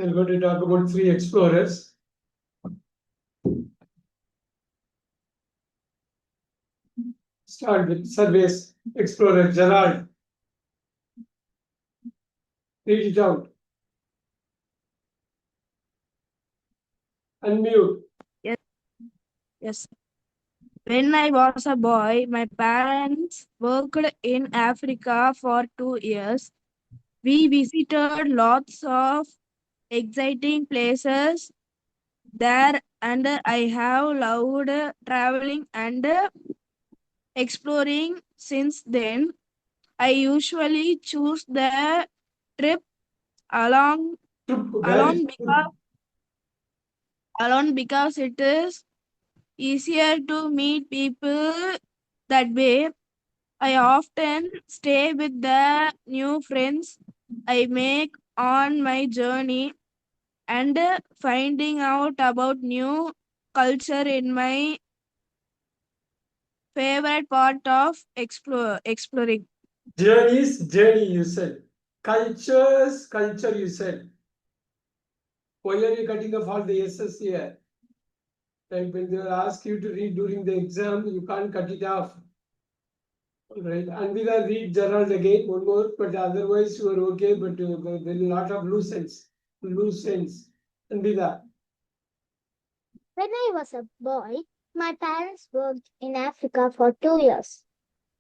We're going to talk about 3 explorers. Start with surveys. Explorer Gerald. Read it out. Unmute. Yes. When I was a boy, my parents worked in Africa for 2 years. We visited lots of exciting places there, and I have loved traveling and exploring since then. I usually choose the trip along alone because it is easier to meet people that way. I often stay with the new friends I make on my journey, and finding out about new culture in my favorite part of exploring. Journey, you said. Culture, you said. Why are you cutting off all the S's here? Like when they ask you to read during the exam, you can't cut it off. All right. And we will read Gerald again, one more, but otherwise you are okay, but there is a lot of loose ends. And be that. When I was a boy, my parents worked in Africa for 2 years.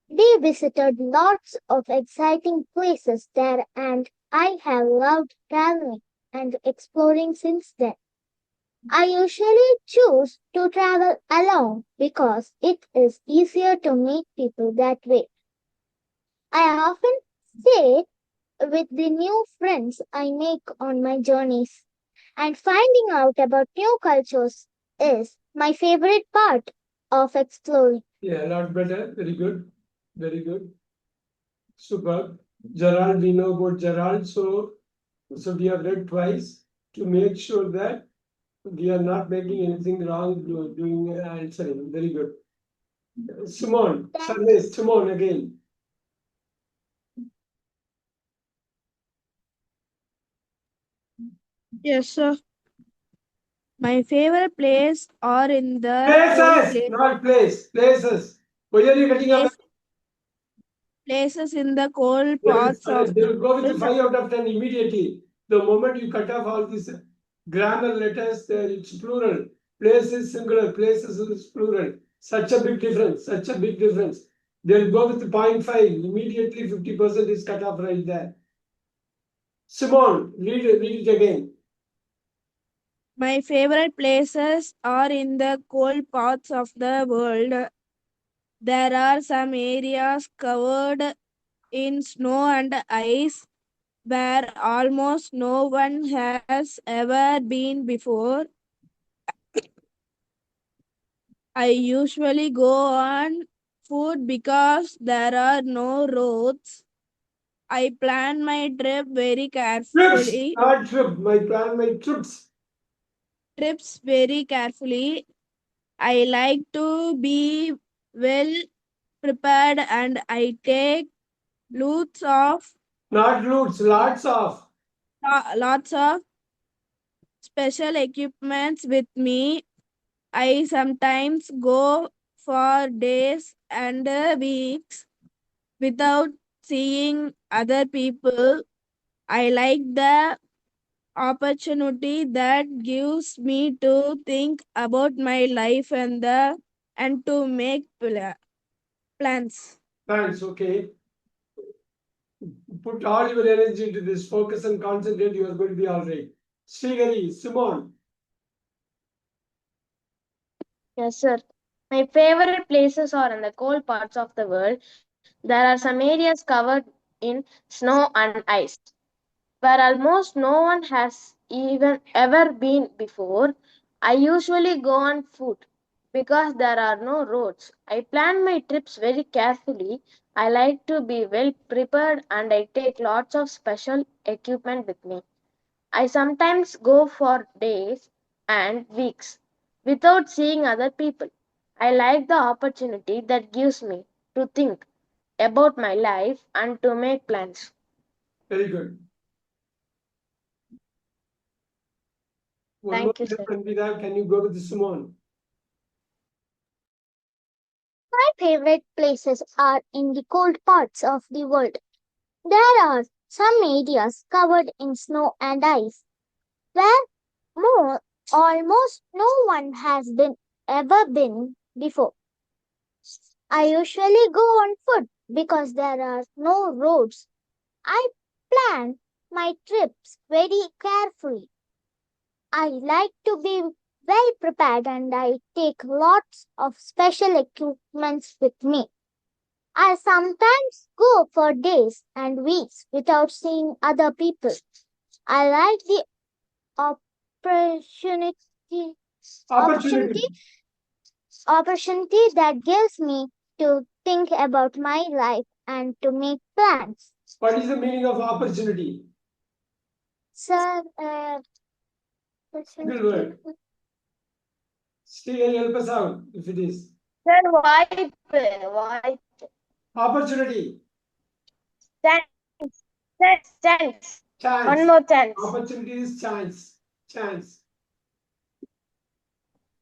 They visited lots of exciting places there, and I have loved traveling and exploring since then. I usually choose to travel alone because it is easier to meet people that way. I often stay with the new friends I make on my journeys, and finding out about new cultures is my favorite part of exploring. Yeah, a lot better. Very good. Very good. Superb. Gerald, we know about Gerald, so we have read twice to make sure that we are not making anything wrong doing answering. Very good. Simone, Simone again. Yes, sir. My favorite place are in the Places, not place. Places. Why are you cutting off? places in the cold They parts of the will go with the world. 5 out of 10 immediately. The moment you cut off all these grammar letters, it's plural. Place is singular, places is plural. Such a big difference, such a big difference. They'll go with the 0.5. Immediately 50% is cut off right there. Simone, read it again. My favorite places are in the cold parts of the world. There are some areas covered in snow and ice where almost no one has ever been before. I usually go on foot because there are no roads. I plan my trip very Trips, carefully. not trip. My plan, my trips. Trips very carefully. I like to be well prepared, and I take lots of Not roots, lots of special equipments with me. I sometimes go for days and weeks without seeing other people. I like the opportunity that gives me to think about my life and to make plans. Thanks, okay. Put all your energy into this, focus and concentrate, you are going to be all right. Srigari, Simone. Yes, sir. My favorite places are in the cold parts of the world. There are some areas covered in snow and ice, where almost no one has even ever been before. I usually go on foot because there are no roads. I plan my trips very carefully. I like to be well prepared and I take lots of special equipment with me. I sometimes go for days and weeks without seeing other people. I like the opportunity that gives me to think about my life and to make plans. Very good. One Thank more you, step, sir. Anvita, can you go with Simone? My favorite places are in the cold parts of the world. There are some areas covered in snow and ice where almost no one has ever been before. I usually go on foot because there are no roads. I plan my trips very carefully. I like to be well prepared and I take lots of special equipments with me. I sometimes go for days and weeks without seeing other people. I like the opportunity opportunity Opportunity. opportunity that gives me to think about my life and to make plans. What is the meaning of opportunity? Sir, Single word. Still help us out if it is. Sir, why? Opportunity. Chance. Chance. Chance. One more chance. Opportunity is chance. Chance.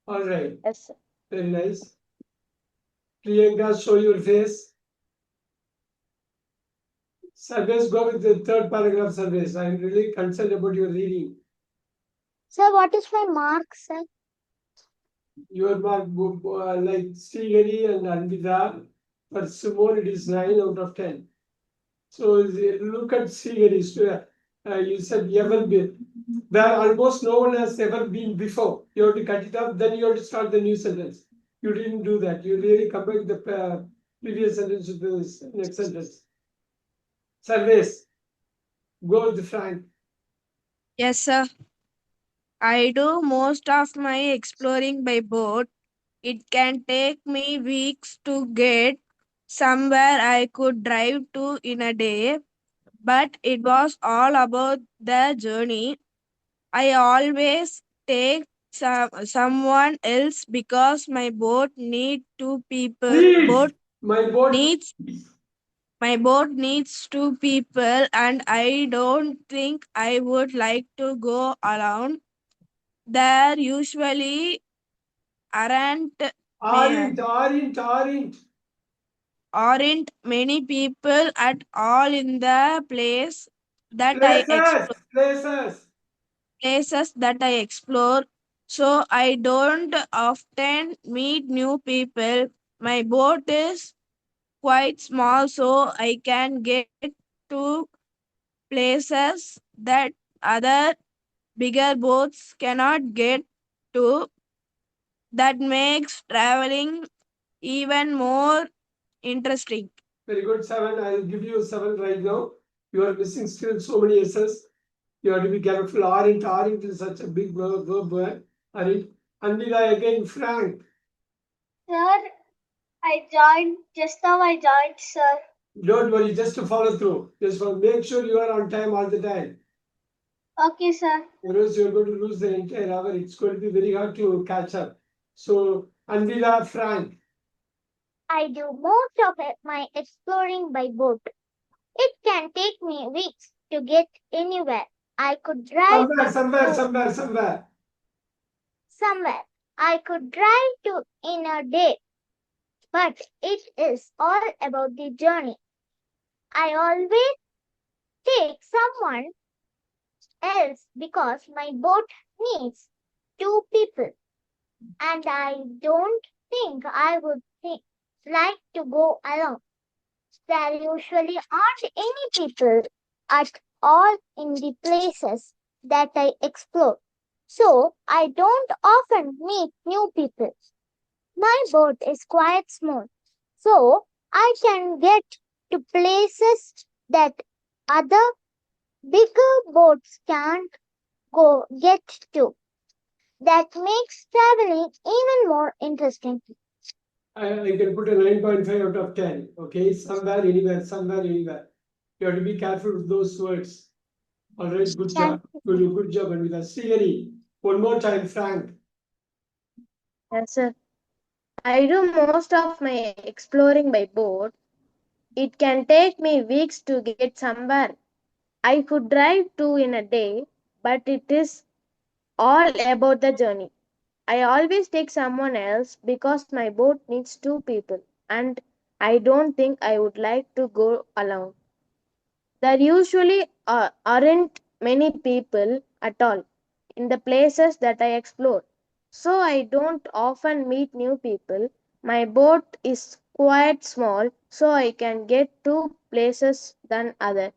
All right. Yes, sir. Very nice. Priyanka, show your face. Sarvesh, go with the third paragraph, Sarvesh. I am really concerned about your reading. sir, what is my mark, sir? Your mark, like Srigari and Anvita, for Simone, it is 9 out of 10. So look at Srigari. You said ever been, where almost no one has ever been before. You have to cut it off, then you have to start the new sentence. You didn't do that. You really compare the previous sentence with this next sentence. Sarvesh, go with Frank. Yes, sir. I do most of my exploring by boat. It can take me weeks to get somewhere I could drive to in a day, but it was all about the journey. I always take someone else because my boat need two people. Please, my boat. Needs My boat needs two people, and I don't think I would like to go alone. There usually aren't ma- aren't many people at all in the places that I explore. So I don't often meet new people. My boat is quite small, so I can get to places that other bigger boats cannot get to. That makes traveling even more interesting. Very good, 7. I'll give you 7 right now. You are missing still so many S's. You have to be careful. Aren't is such a big verb. Aren't. Anvita again, Frank. Sir, just now I joined, sir. Don't worry, just to follow through. Just make sure you are on time all the time. Okay, sir. Or else you're going to lose the entire hour. It's going to be very hard to catch up. So, Anvita, Frank. I do most of my exploring by boat. It can take me weeks to get anywhere. I could drive Somewhere. somewhere. I could drive to in a day. But it is all about the journey. I always take someone else because my boat needs two people. And I don't think I would like to go alone. There usually aren't any people at all in the places that I explore. So I don't often meet new people. My boat is quite small, so I can get to places that other bigger boats can't get to. That makes traveling even more interesting. I can put a 9.5 out of 10. Okay, somewhere, anywhere. You have to be careful with those words. All right, good job. Good job, Anvita. Srigari, one more time, Frank. Yes, sir. I do most of my exploring by boat. It can take me weeks to get somewhere I could drive to in a day, but it is all about the journey. I always take someone else because my boat needs two people, and I don't think I would like to go alone. There usually aren't many people at all in the places that I explore, so I don't often meet new people. My boat is quite small, so I can get to places than other.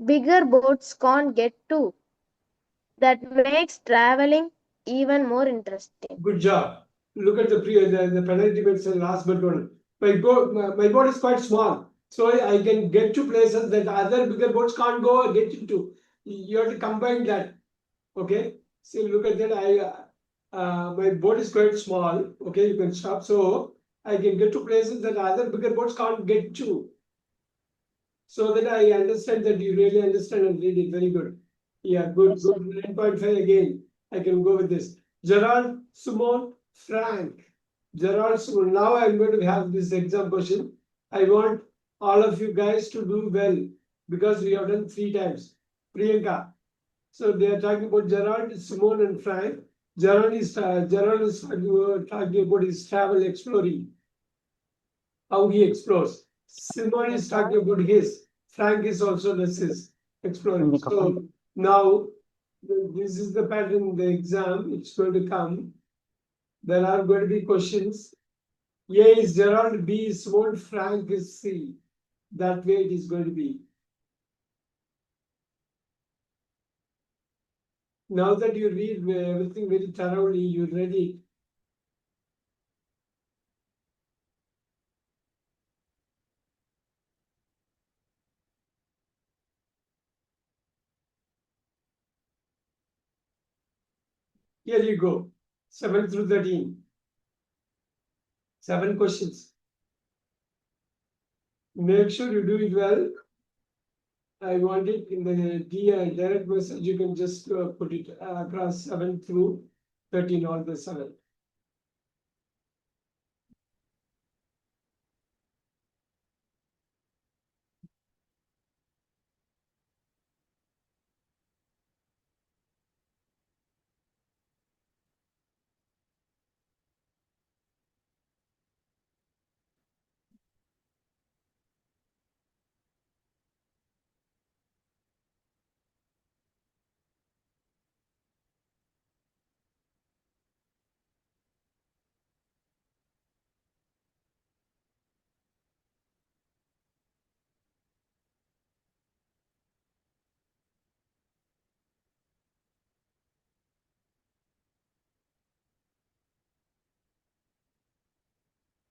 Bigger boats can't get to. That makes traveling even more interesting. Good job. Look at the penultimate cell, last but one. My boat is quite small, so I can get to places that other bigger boats can't go or get into. You have to combine that. Okay. So look at that. My boat is quite small. Okay, you can stop. So I can get to places that other bigger boats can't get to. So that I understand that you really understand and read it. Very good. Yeah, good, Yes, sir. good. 9.5 again. I can go with this. Gerald, Simone, Frank. Gerald, Simone. Now I'm going to have this exam question. I want all of you guys to do well because we have done 3 times. Priyanka. So they are talking about Gerald, Simone, and Frank. Gerald is talking about his travel exploring, how he explores. Simon is talking about his. Frank is also his exploring. So now this is the pattern in the exam. It's going to come. There are going to be questions. A is Gerald, B is Simon, Frank is C. That way it is going to be. Now that you read everything very thoroughly, you read it. Here you go. 7 through 13. 7 questions. Make sure you do it well. I want it in the direct message. You can just put it across 7 through 13, all the 7.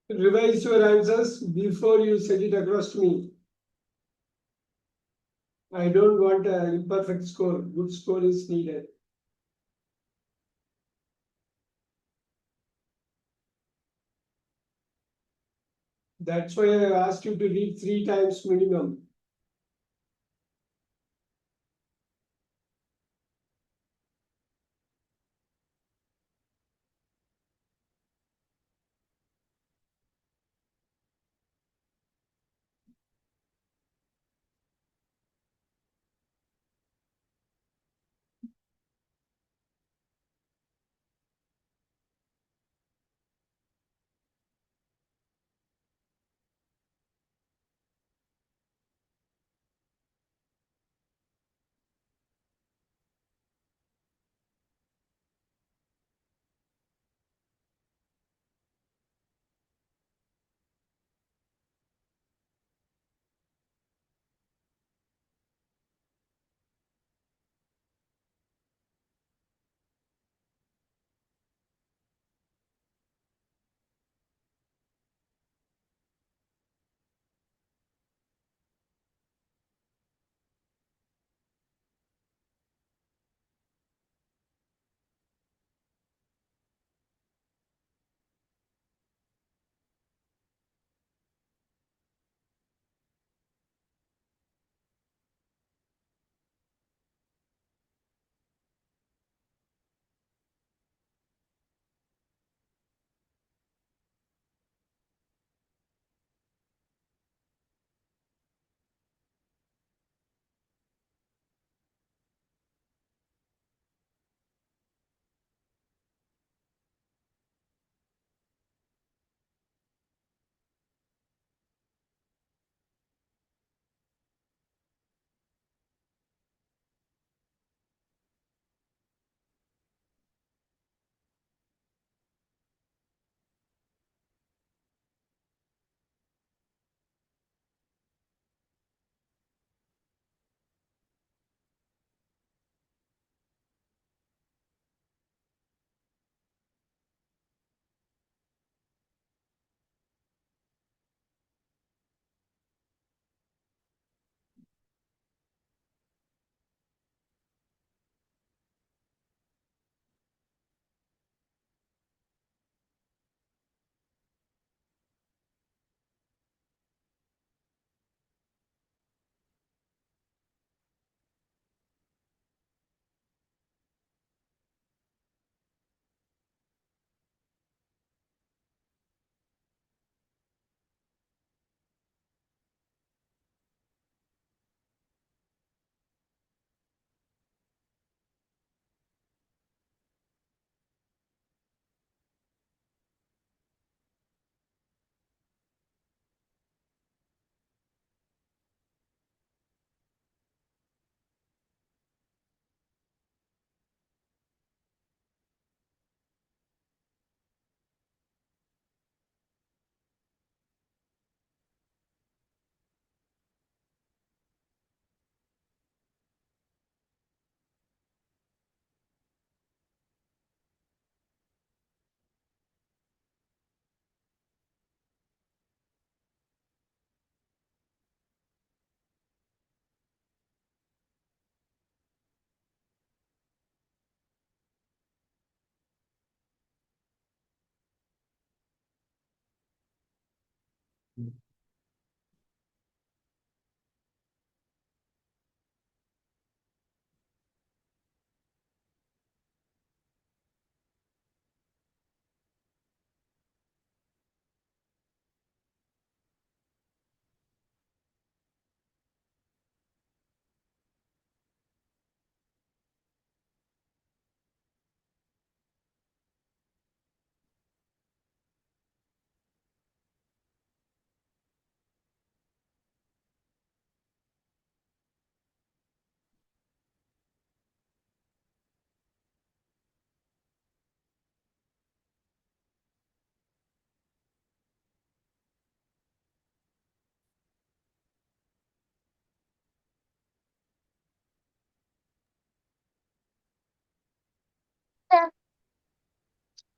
Revise your answers before you send it across to me. I don't want an imperfect score. Good score is needed. That's why I asked you to read 3 times minimum.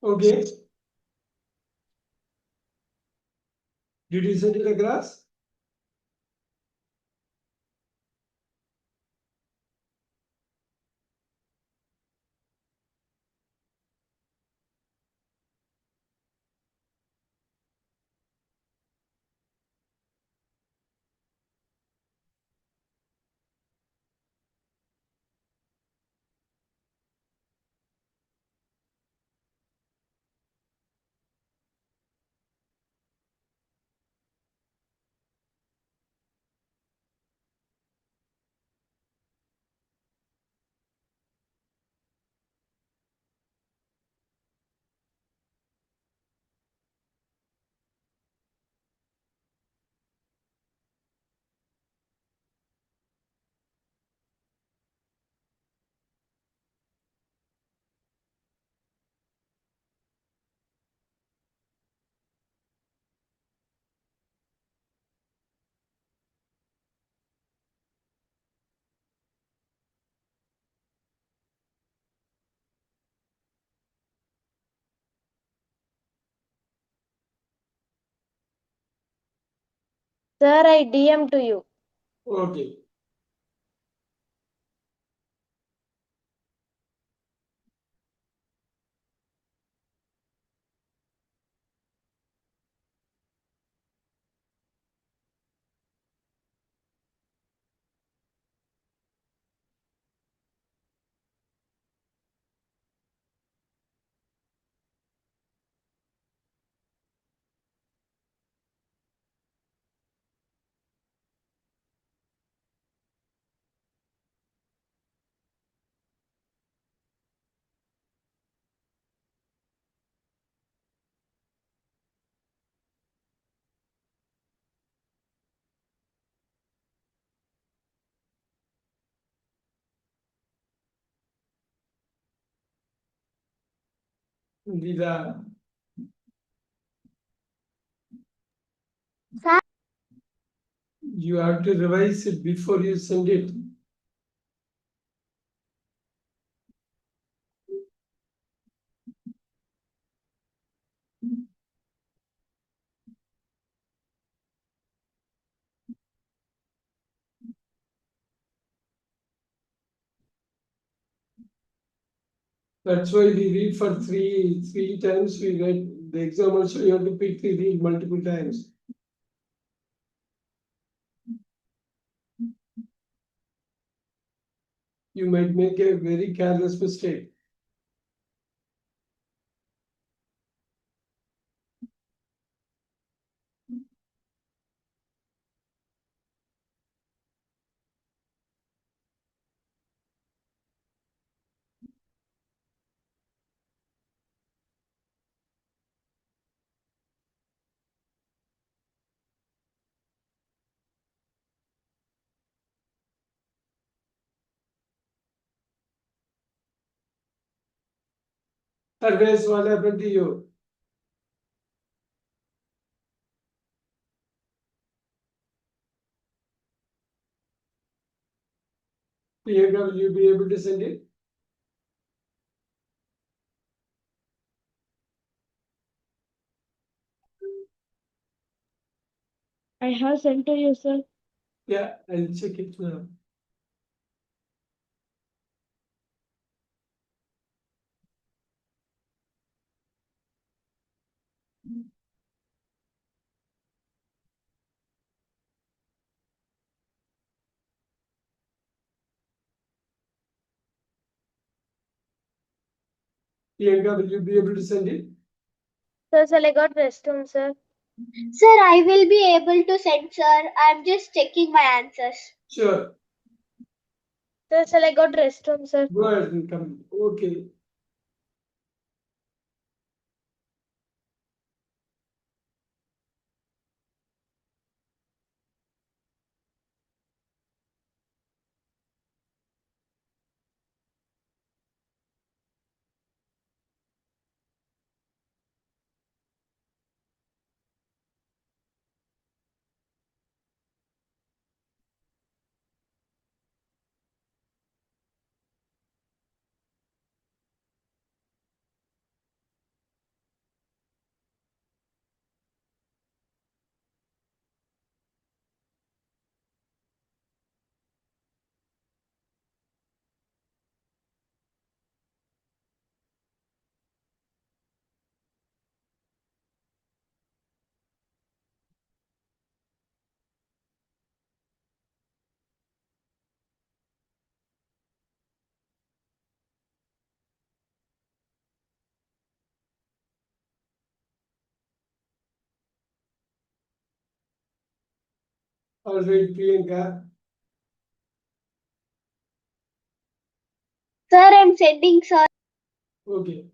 Okay. Did you send it across? Sir, I DM to you. Okay. Indira, Sir, you have to revise it before you send it. That's why we read for three times. We read the exam also. You have to pick the read multiple times. You might make a very careless mistake. Otherwise, what happened to you? Priyanka, will you be able to send it? I have sent to you, sir. Yeah, I'll check it now. Priyanka, will you be able to send it? Sir, shall I go to restroom, sir? Sir, I will be able to send, sir. I'm just checking my answers. Sure. Sir, shall I go to restroom, sir? Go ahead and come. Okay. All right, Priyanka. Sir, I'm sending, sir. Okay.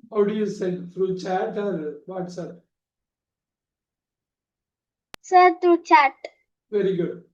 How do you send? Through chat or WhatsApp? Sir, through chat. Very good.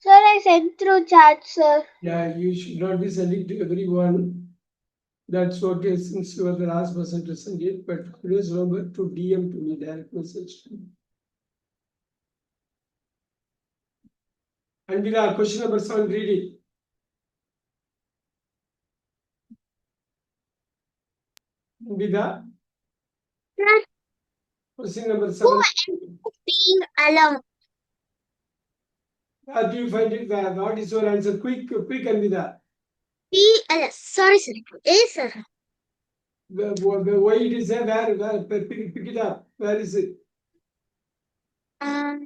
Sir, I sent through chat, sir. Yeah, you should not be sending to everyone. That's okay since you are the last person to send it, but always remember to DM to me, direct message. And question number 7, read it. Vida, Sir, question number who 7. am I being alone? How do you find it? What is your answer? Quick, Anvida. Sorry, sir. Sir. Why it is there? Where? Pick it up. Where is it? I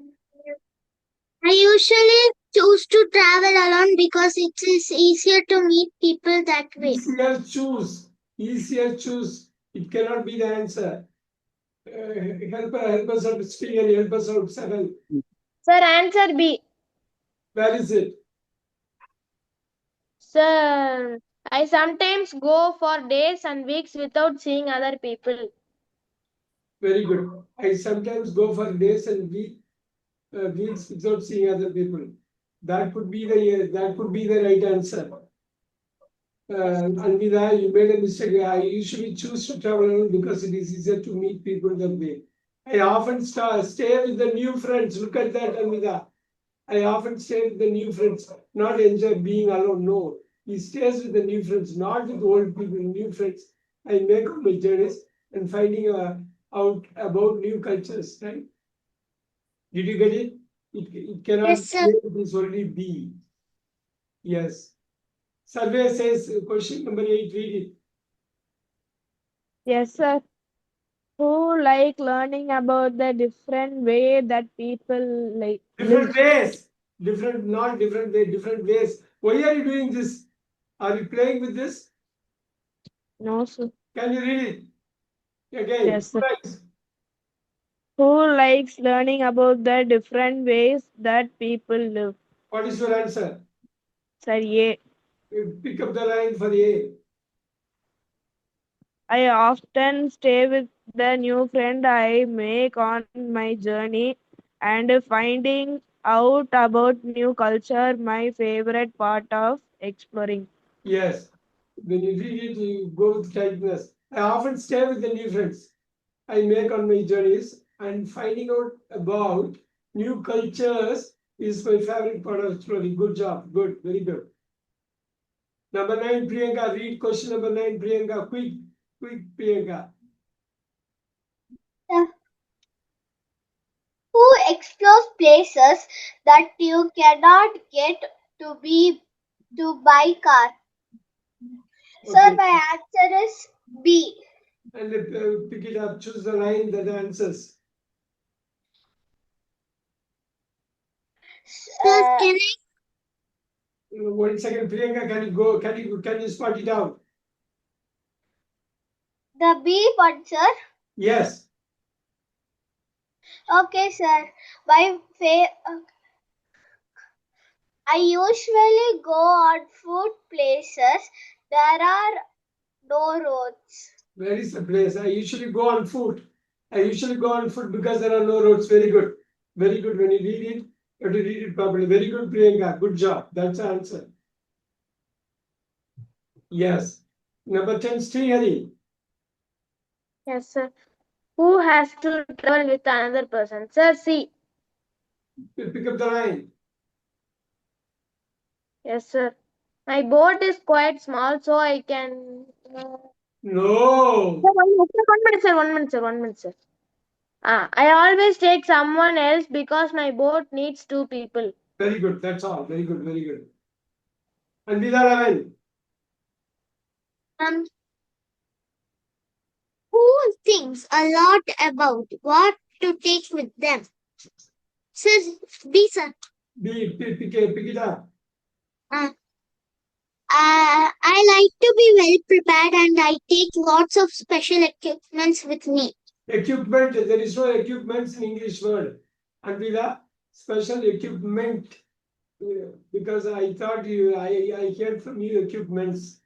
usually choose to travel alone because it is easier to meet people that way. Easier choose. Easier choose. It cannot be the answer. Help us out, Springer, help us out, 7. Sir, answer B. Where is it? Sir, I sometimes go for days and weeks without seeing other people. Very good. I sometimes go for days and weeks without seeing other people. That could be the right answer. Anvida, you made a mistake. I usually choose to travel alone because it is easier to meet people that way. I often stay with the new friends. Look at that, Anvida. I often stay with the new friends, not enjoy being alone. No, he stays with the new friends, not with old people. New friends. I make on my journeys and finding out about new cultures. Right? Did you get it? It cannot. Yes, sir. It is only B. Yes. Survey says question number 8. Read it. Yes, sir. Who like learning about the different way that people like live? Different ways. Different, not different way, different ways. Why are you doing this? Are you playing with this? No, sir. Can you read it again? Yes, sir. Right. Who likes learning about the different ways that people live? What is your answer? Sir, yeah. You pick up the line for A. I often stay with the new friend I make on my journey and finding out about new culture my favorite part of exploring. Yes. When you read it, you go with tightness. I often stay with the new friends I make on my journeys, and finding out about new cultures is my favorite part of exploring. Good job. Good. Very good. Number 9, Priyanka. Read question number 9, Priyanka. Quick, Priyanka. Who explores places that you cannot get to by car? Sir, Okay. my answer is B. And pick it up. Choose the line that answers. Sir, can I? 1 second, Priyanka. Can you go? Can you spot it out? The B one, sir. Yes. Okay, sir. I usually go on food places. There are no roads. Where is the place? I usually go on foot. I usually go on foot because there are no roads. Very good. Very good. When you read it, you have to read it properly. Very good, Priyanka. Good job. That's the answer. Yes. Number 10, Srihari. Yes, sir. Who has to travel with another person? Sir, C. Pick up the line. Yes, sir. My boat is quite small, so I can. No. Sir, 1 minute, sir. 1 minute, sir. 1 minute, sir. I always take someone else because my boat needs 2 people. Very good. That's all. Very good. Very good. And Vida Raman. Um, who thinks a lot about what to take with them? Sir, B, sir. Pick it up. I like to be well prepared and I take lots of special equipments with me. Equipment. There is no equipments in English word. And Vida, special equipment. Because I thought I heard from you equipments.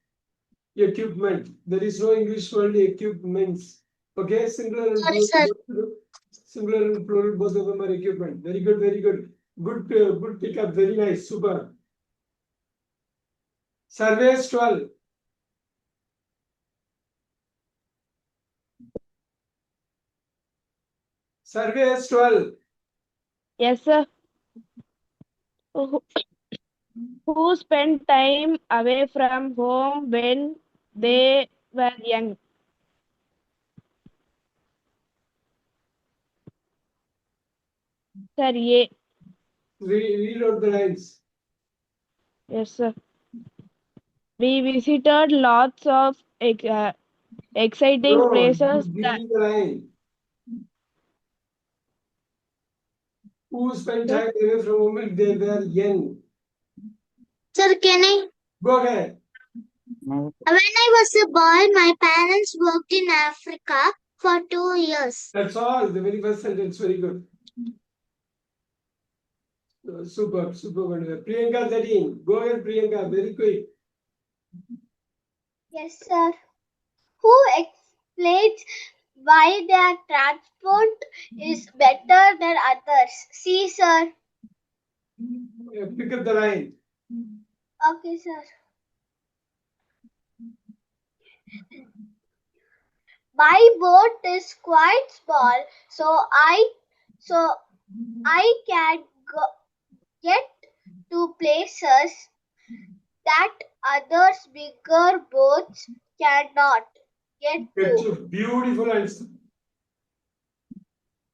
Equipment. There is no English word equipments. Okay, singular and Sorry, plural. sir. Singular and plural, both of them are equipment. Very good, very good. Good pickup. Very nice. Super. Surveys 12. Surveys 12. Yes, sir. Who spent time away from home when they were young? Sir, A. Read out the lines. Yes, sir. We visited lots of exciting No, places give that. me the line. Who spent Sir, time away from home when they were young? Sir, can I? Go ahead. When I was a boy, my parents worked in Africa for 2 years. That's all. The very first sentence. Very good. Super. Priyanka 13. Go ahead, Priyanka. Very quick. Yes, sir. Who explains why their transport is better than others? See, sir. Pick up the line. Okay, sir. My boat is quite small, so I can get to places that others bigger boats cannot get to. Beautiful answer.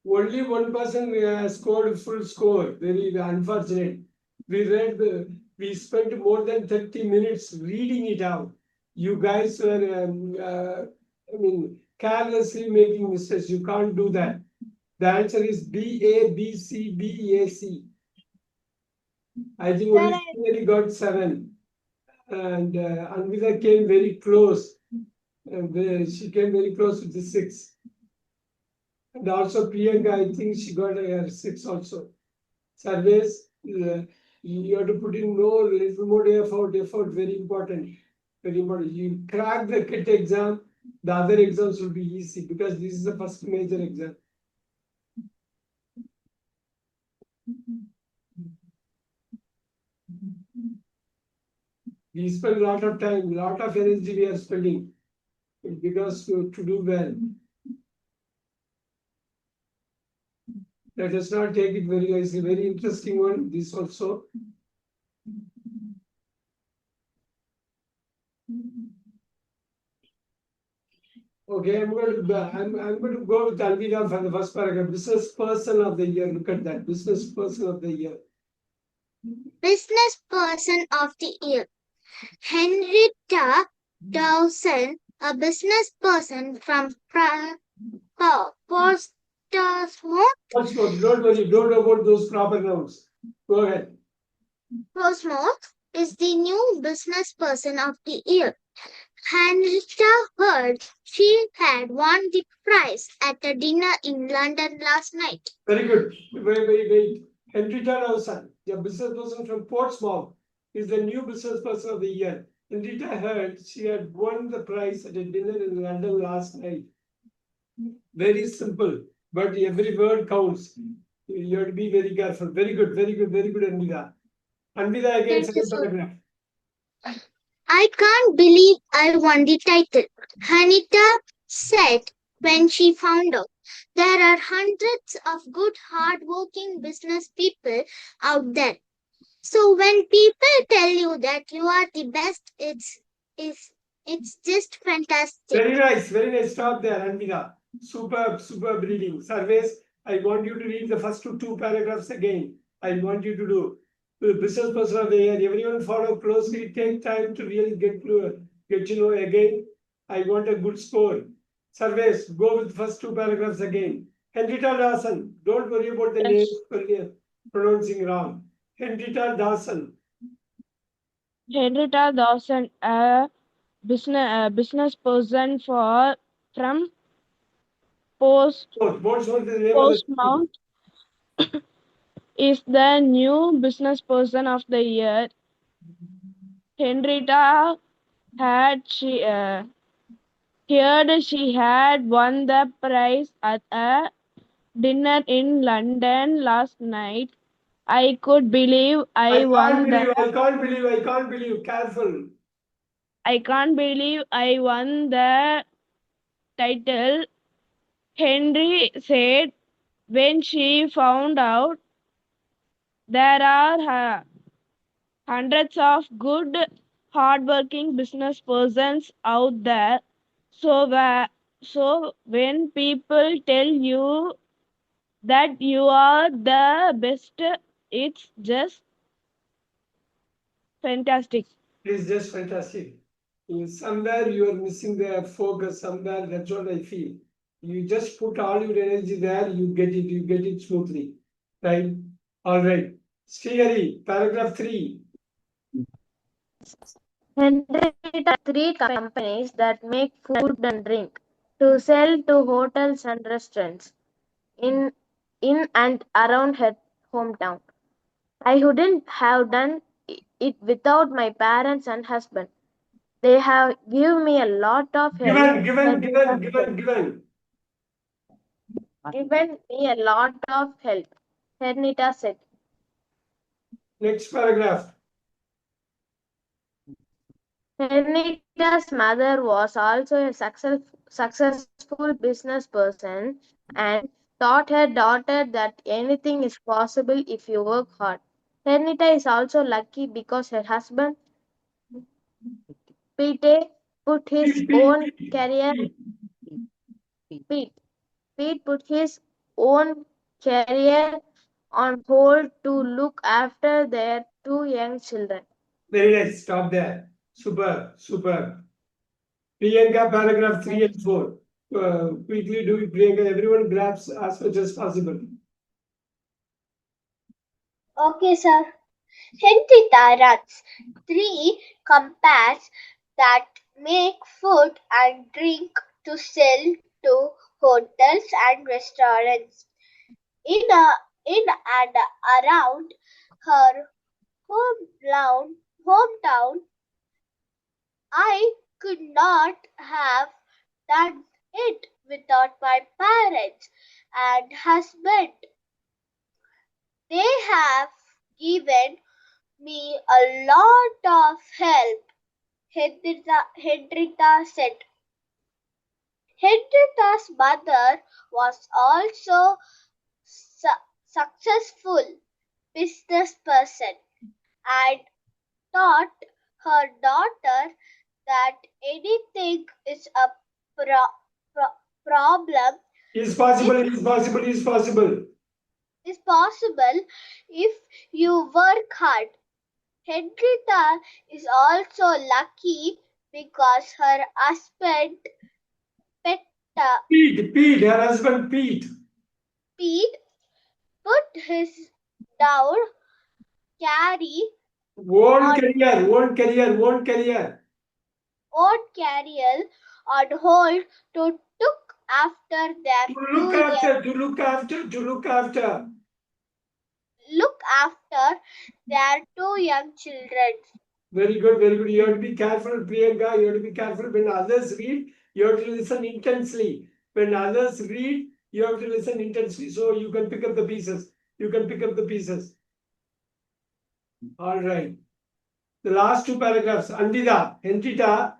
Only one person scored full score. Very unfortunate. We spent more than 30 minutes reading it out. You guys were, carelessly making mistakes. You can't do that. The answer is BABCBAC. I think only Srinivas got 7. And Anvita came very close. And she came very close with the 6. And also Priyanka, I think she got a 6 also. Surveys, you have to put in more, little more effort, very important. Very important. You crack the KET exam, the other exams will be easy because this is the first major exam. We spend a lot of time, lot of energy we are spending because to do well. Let us not take it very easily. Very interesting one. This also. Okay, I'm going to go with Alvida for the first paragraph. Business person of the year. Look at that. Business person of the year. Business person of the year. Henrietta Dawson, a business person from Portsmouth. Portsmouth. Don't worry. Don't know about those proper nouns. Go ahead. Portsmouth is the new business person of the year. Henrietta heard she had won the prize at a dinner in London last night. Very good. Wait. Henrietta Dawson, a business person from Portsmouth, is the new business person of the year. Henrietta heard she had won the prize at a dinner in London last night. Very simple, but every word counts. You have to be very careful. Very good, Anvida. Anvida again, Thank you, second sir. paragraph. I can't believe I won the title, Hanita said when she found out. There are hundreds of good, hard-working business people out there. So when people tell you that you are the best, it's just fantastic. Very nice. Stop there, Anvida. Superb reading. Surveys, I want you to read the first two paragraphs again. I want you to do. The business person of the year, everyone follow closely, take time to really get to know again. I want a good score. Surveys, go with first two paragraphs again. Henrietta Dawson, don't worry about the names pronouncing wrong. Henrietta Dawson. Henrietta Dawson, a business person from Portsmouth is the name of the city. Portsmouth is the new business person of the year. Henrietta heard she had won the prize at a dinner in London last night. I could believe I won the I can't believe. Careful. I can't believe I won the title, Henry said when she found out. There are hundreds of good, hardworking business persons out there. So when people tell you that you are the best, it's just fantastic. It's just fantastic. Somewhere you are missing the focus, somewhere that's what I feel. You just put all your energy there, you get it smoothly. Right? All right. Srihari, paragraph 3. Henrietta 3 companies that make food and drink to sell to hotels and restaurants in and around her hometown. I wouldn't have done it without my parents and husband. They have given me a lot of help. Given. Given me a lot of help, Hernita said. Next paragraph. Hernita's mother was also a successful business person and taught her daughter that anything is possible if you work hard. Hernita is also lucky because her husband, Pete, put his own career Pete put his own career on hold to look after their 2 young children. Very nice. Stop there. Super. Priyanka, paragraph 3 and 4. quickly do it, Priyanka. Everyone grabs as much as possible. Okay, sir. Henrietta runs 3 companies that make food and drink to sell to hotels and restaurants in and around her hometown. I could not have done it without my parents and husband. They have given me a lot of help, Henrietta said. Henrietta's mother was also successful business person and taught her daughter that anything is a problem Is possible, is possible, is possible. is possible if you work hard. Henrietta is also lucky because her husband Pete, her husband Pete. Pete put his down carry Own career. own career on hold to look after their To look after their 2 young children. Very good, very good. You have to be careful, Priyanka. You have to be careful when others read. You have to listen intensely. When others read, you have to listen intensely. So you can pick up the pieces. All right. The last 2 paragraphs. Andida, Henrietta.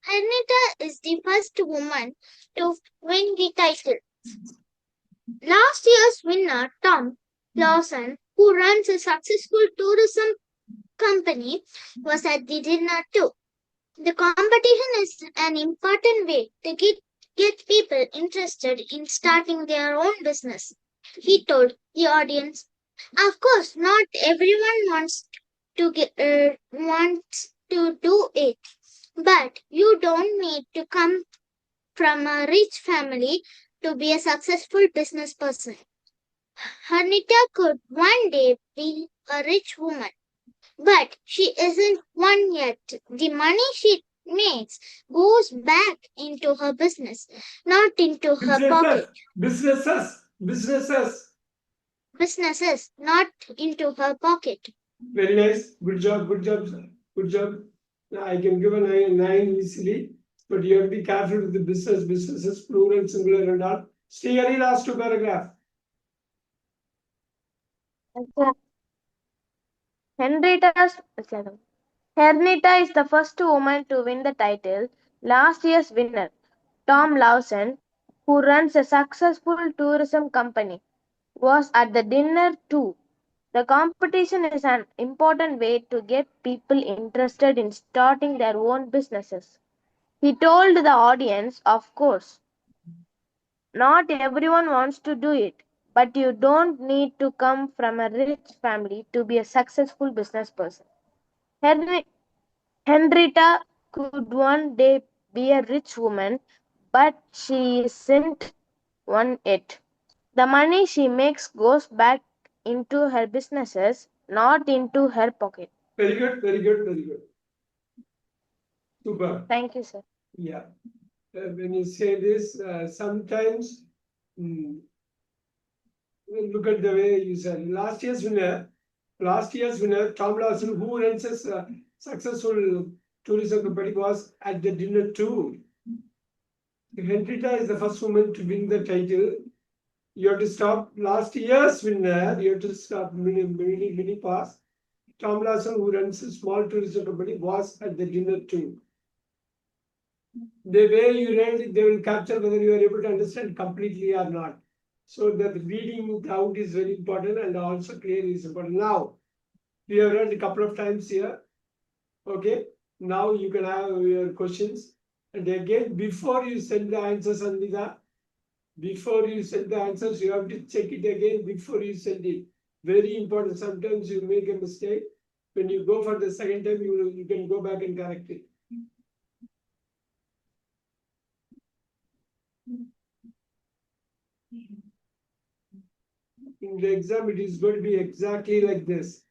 Henrietta is the first woman to win the title. Last year's winner, Tom Lawson, who runs a successful tourism company, was at the dinner too. The competition is an important way to get people interested in starting their own business, he told the audience. Of course, not everyone wants to do it, but you don't need to come from a rich family to be a successful business person. Hanita could one day be a rich woman, but she isn't one yet. The money she makes goes back into her business, not into her pocket. Businesses. Businesses, not into her pocket. Very nice. Good job. I can give a 9 easily, but you have to be careful with the businesses, plural, singular, and all. Stay very last 2 paragraph. Henrietta is the first woman to win the title. Last year's winner, Tom Lawson, who runs a successful tourism company, was at the dinner too. The competition is an important way to get people interested in starting their own businesses. He told the audience, of course, not everyone wants to do it, but you don't need to come from a rich family to be a successful business person. Henrietta could one day be a rich woman, but she isn't one yet. The money she makes goes back into her businesses, not into her pocket. Very good. Super. Thank you, sir. Yeah. When you say this, sometimes look at the way you said. Last year's winner, Tom Lawson, who runs a successful tourism company, was at the dinner too. Henrietta is the first woman to win the title. You have to stop last year's winner. You have to stop mini pass. Tom Lawson, who runs a small tourism company, was at the dinner too. The way you read it, they will capture whether you are able to understand completely or not. So that reading it out is very important, and also clear is important. Now, we have read a couple of times here. Okay, now you can have your questions. And again, before you send the answers, Anvita, you have to check it again before you send it. Very important. Sometimes you make a mistake. When you go for the second time, you can go back and correct it. In the exam, it is going to be exactly like this.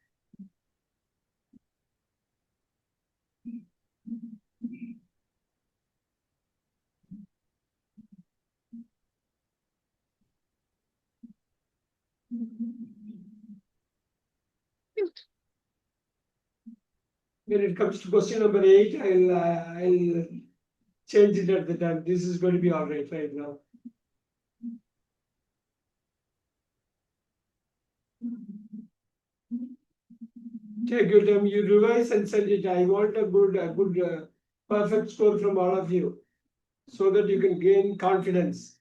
When it comes to question number 8, I'll change it at the time. This is going to be all right now. Take your time. You revise and send it. I want a good, perfect score from all of you, so that you can gain confidence.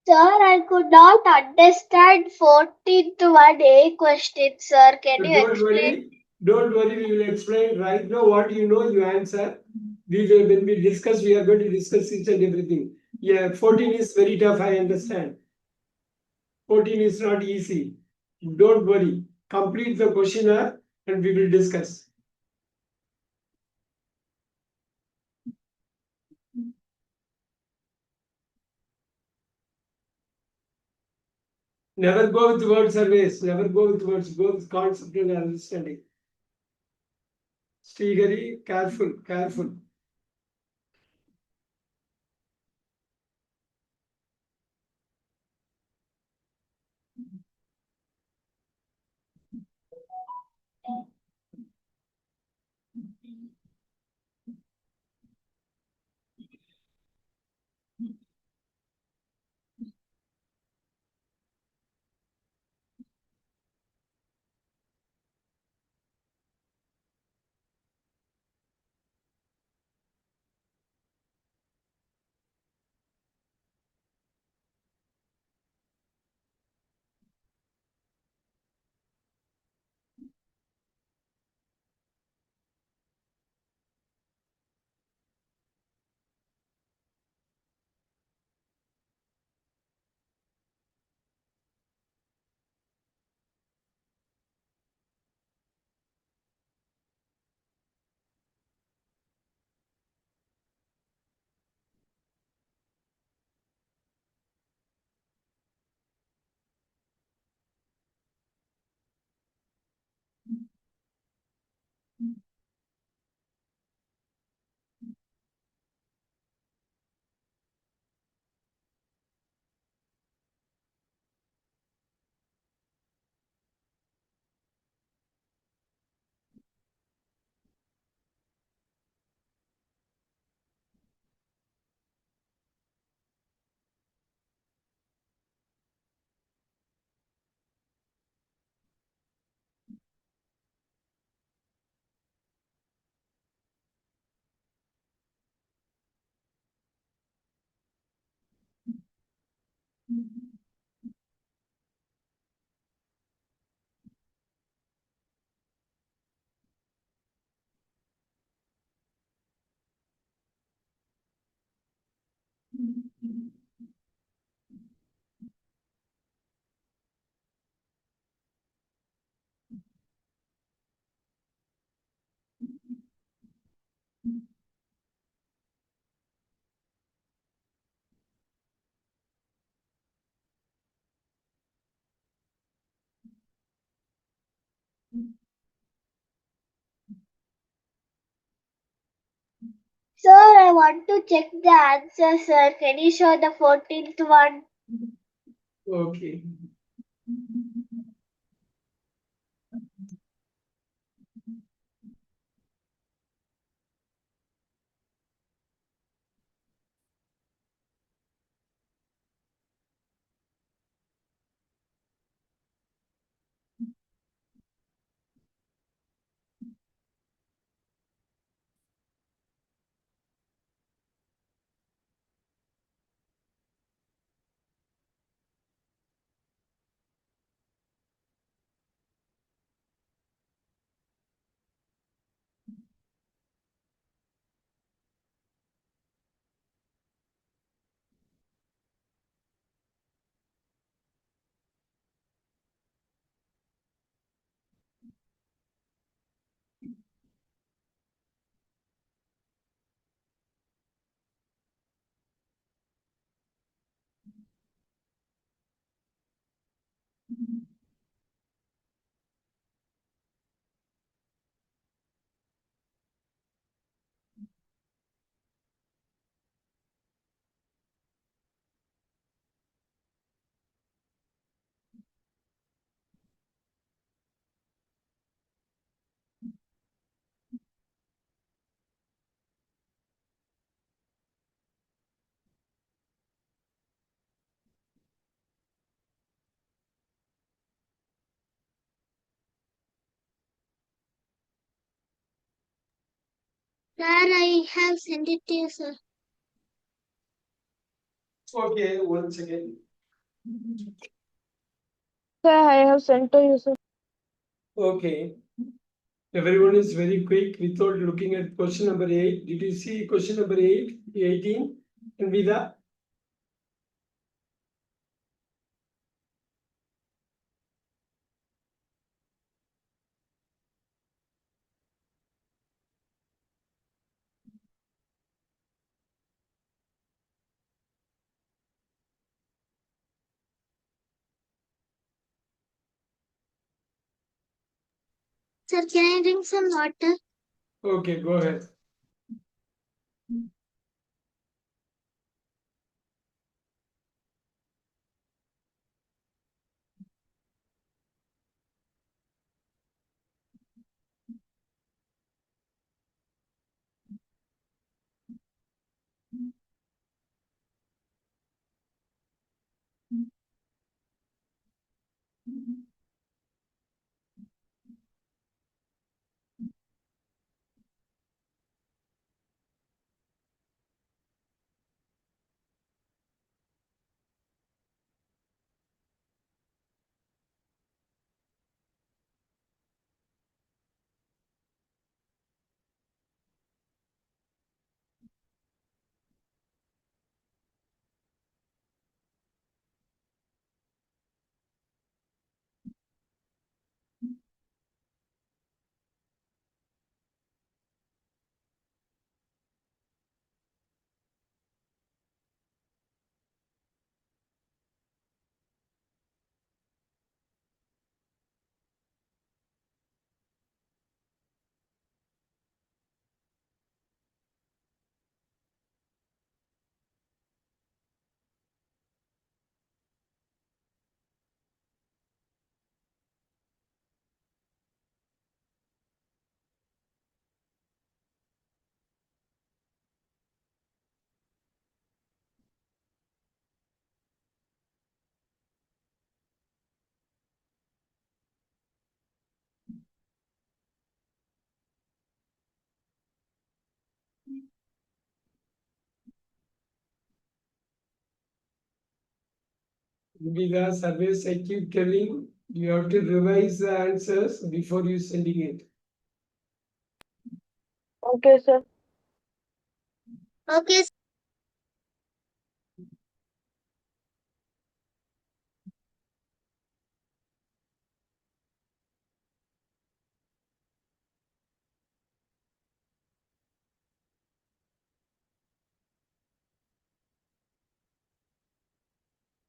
Sir, I could not understand 14th 1A question, sir. Can you Don't explain? worry. Don't worry. We will explain right now. What you know, you answer. When we discuss, we are going to discuss each and everything. Yeah, 14 is very tough. I understand. 14 is not easy. Don't worry. Complete the questionnaire and we will discuss. Never go with word surveys. Never go with words. Go with concept and understanding. Srihari, careful, careful. Sir, I want to check the answer, sir. Can you show the 14th one? Okay. Sir, I have sent it to you, sir. Okay, once again. Sir, I have sent to you, sir. Okay. Everyone is very quick without looking at question number 8. Did you see question number 8, 18? And Vida? Sir, can I drink some water? Okay, go ahead. Vida, surveys I keep telling you have to revise the answers before you sending it. Okay, sir. Okay,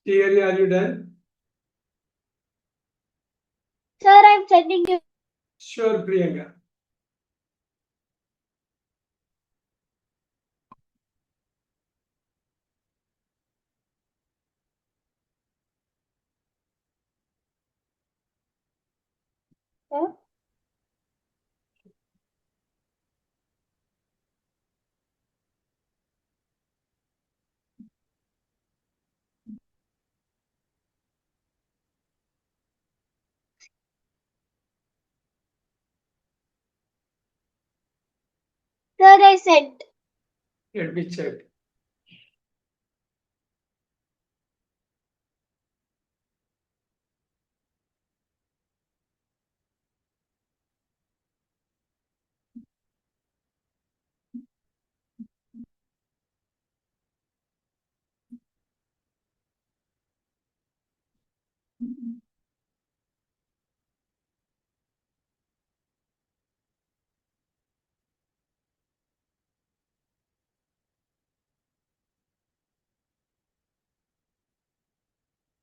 Thierry, are you done? sir, I'm sending you. Sure, Priyanka. Huh? Sir, I sent. Let me check.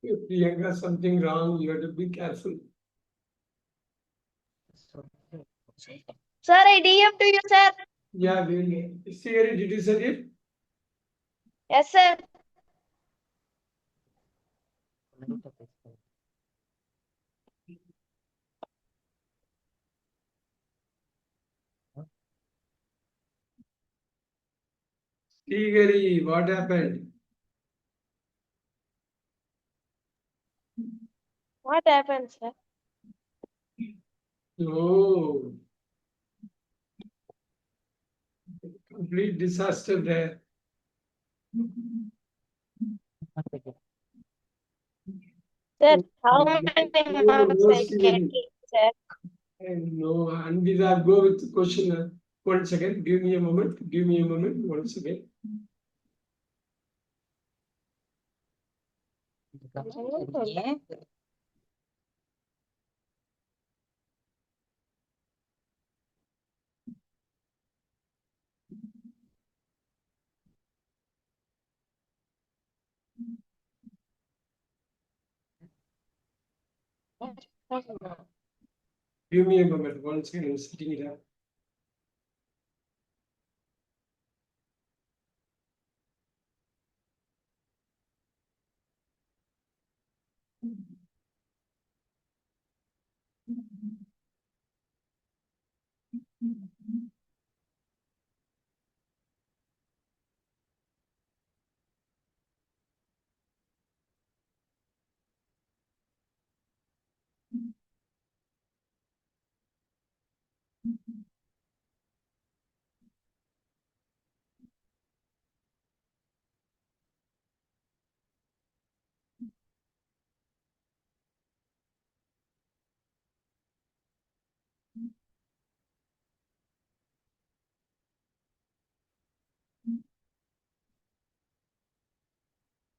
If Priyanka, something wrong, you have to be careful. Sir, I DM to you, sir. Yeah, we will. Thierry, did you send it? Yes, sir. Thierry, what happened? What happened, sir? Oh, Complete disaster there. Sir, how No, many marks I get seriously. it, sir? No, Anvida, go with the question. 1 second. Give me a moment. Give me a moment. 1 second. Give me a moment. 1 second. I'm setting it up.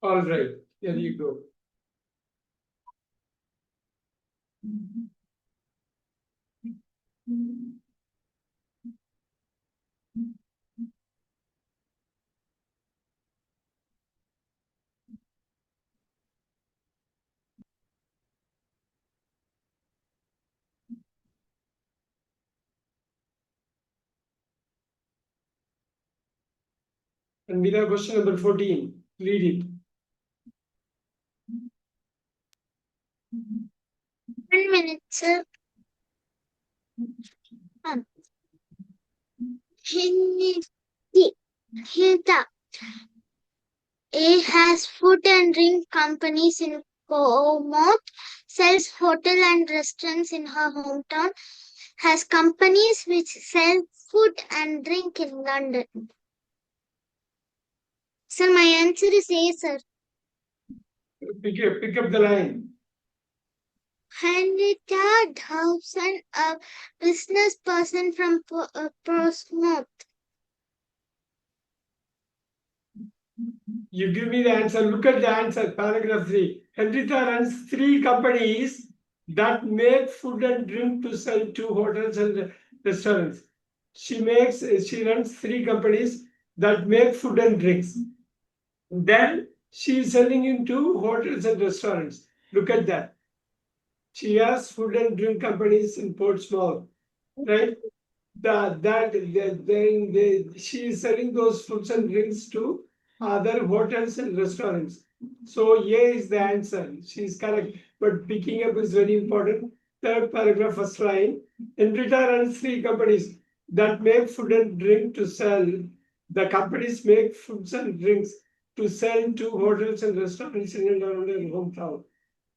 All right. Here you go. Anvida, question number 14. Read it. 1 minute, sir. Hilda. A has food and drink companies in Comot, sells hotel and restaurants in her hometown, has companies which sell food and drink in London. Sir, my answer is A, sir. Pick up the line. Henrietta Dawson, a business person from Portsmouth. You give me the answer. Look at the answer. Paragraph 3. Henrietta runs 3 companies that make food and drink to sell to hotels and restaurants. She runs 3 companies that make food and drinks. Then she is selling into hotels and restaurants. Look at that. She has food and drink companies in Portsmouth, right? She is selling those foods and drinks to other hotels and restaurants. So A is the answer. She is correct. But picking up is very important. Third paragraph, first line. Henrietta runs 3 companies that make food and drink to sell. The companies make foods and drinks to sell to hotels and restaurants in and around her hometown.